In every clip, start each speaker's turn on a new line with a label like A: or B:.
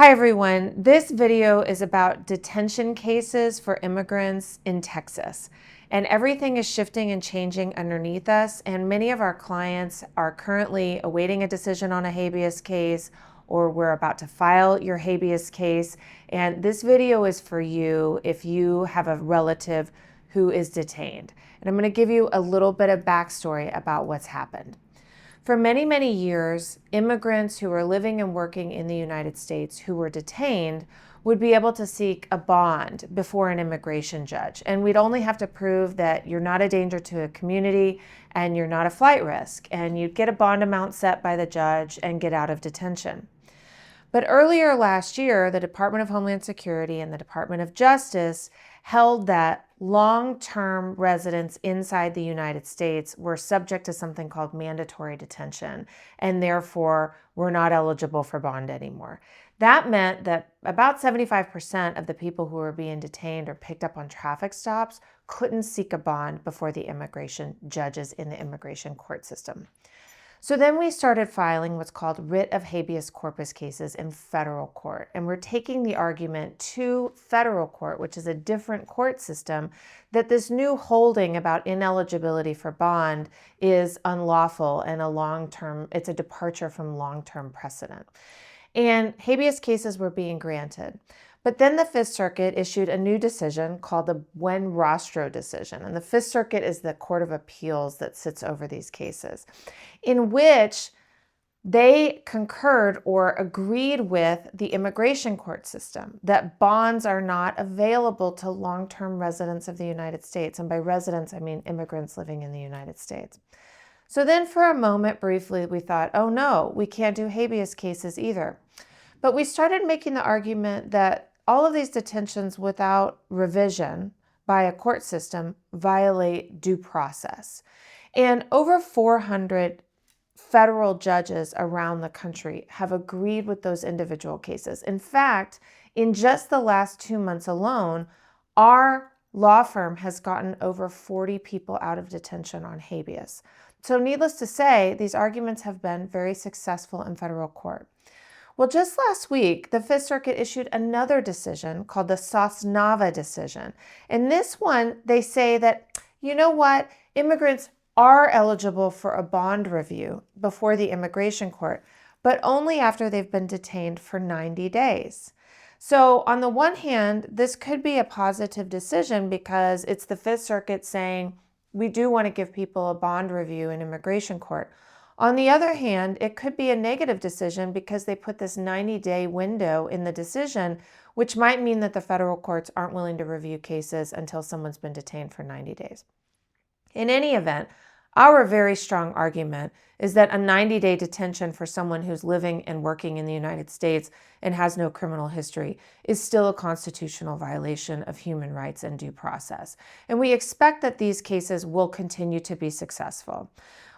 A: Hi everyone, this video is about detention cases for immigrants in Texas. And everything is shifting and changing underneath us, and many of our clients are currently awaiting a decision on a habeas case, or we're about to file your habeas case. And this video is for you if you have a relative who is detained. And I'm going to give you a little bit of backstory about what's happened. For many, many years, immigrants who were living and working in the United States who were detained would be able to seek a bond before an immigration judge. And we'd only have to prove that you're not a danger to a community and you're not a flight risk. And you'd get a bond amount set by the judge and get out of detention. But earlier last year, the Department of Homeland Security and the Department of Justice held that long-term residents inside the United States were subject to something called mandatory detention, and therefore were not eligible for bond anymore. That meant that about 75% of the people who were being detained or picked up on traffic stops couldn't seek a bond before the immigration judges in the immigration court system. So then we started filing what's called writ of habeas corpus cases in federal court. And we're taking the argument to federal court, which is a different court system, that this new holding about ineligibility for bond is unlawful and it's a departure from long-term precedent. And habeas cases were being granted. But then the Fifth Circuit issued a new decision called the Buen Rostro decision. And the Fifth Circuit is the court of appeals that sits over these cases, in which they concurred or agreed with the immigration court system that bonds are not available to long-term residents of the United States. And by residents, I mean immigrants living in the United States. So then for a moment, briefly, we thought, oh no, we can't do habeas cases either. But we started making the argument that all of these detentions without revision by a court system violate due process. And over 400 federal judges around the country have agreed with those individual cases. In fact, in just the last 2 months alone, our law firm has gotten over 40 people out of detention on habeas. So needless to say, these arguments have been very successful in federal court. Well, just last week, the Fifth Circuit issued another decision called the Sosnava decision. In this one, they say that, you know what, immigrants are eligible for a bond review before the immigration court, but only after they've been detained for 90 days. So on the one hand, this could be a positive decision because it's the Fifth Circuit saying, we do want to give people a bond review in immigration court. On the other hand, it could be a negative decision because they put this 90-day window in the decision, which might mean that the federal courts aren't willing to review cases until someone's been detained for 90 days. In any event, our very strong argument is that a 90-day detention for someone who's living and working in the United States and has no criminal history is still a constitutional violation of human rights and due process. And we expect that these cases will continue to be successful.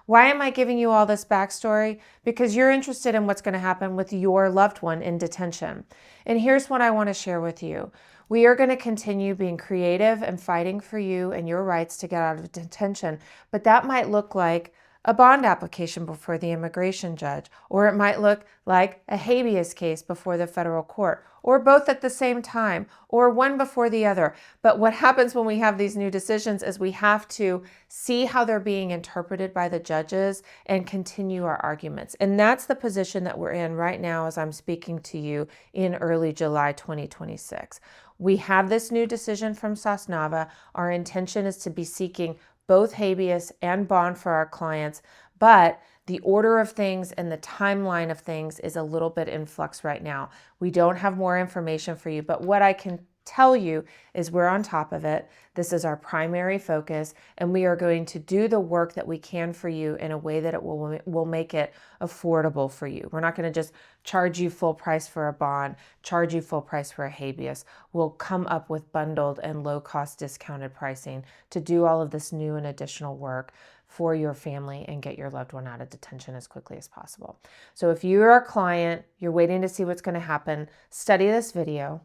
A: Why am I giving you all this backstory? Because you're interested in what's going to happen with your loved one in detention. And here's what I want to share with you. We are going to continue being creative and fighting for you and your rights to get out of detention, but that might look like a bond application before the immigration judge, or it might look like a habeas case before the federal court, or both at the same time, or one before the other. But what happens when we have these new decisions is we have to see how they're being interpreted by the judges and continue our arguments. And that's the position that we're in right now as I'm speaking to you in early July 2026. We have this new decision from Sosnava. Our intention is to be seeking both habeas and bond for our clients, but the order of things and the timeline of things is a little bit in flux right now. We don't have more information for you, but what I can tell you is we're on top of it. This is our primary focus, and we are going to do the work that we can for you in a way that it will make it affordable for you. We're not going to just charge you full price for a bond, charge you full price for a habeas. We'll come up with bundled and low-cost discounted pricing to do all of this new and additional work for your family and get your loved one out of detention as quickly as possible. So if you're a client, you're waiting to see what's going to happen, study this video.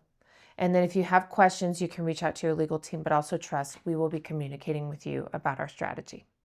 A: And then if you have questions, you can reach out to your legal team, but also trust we will be communicating with you about our strategy.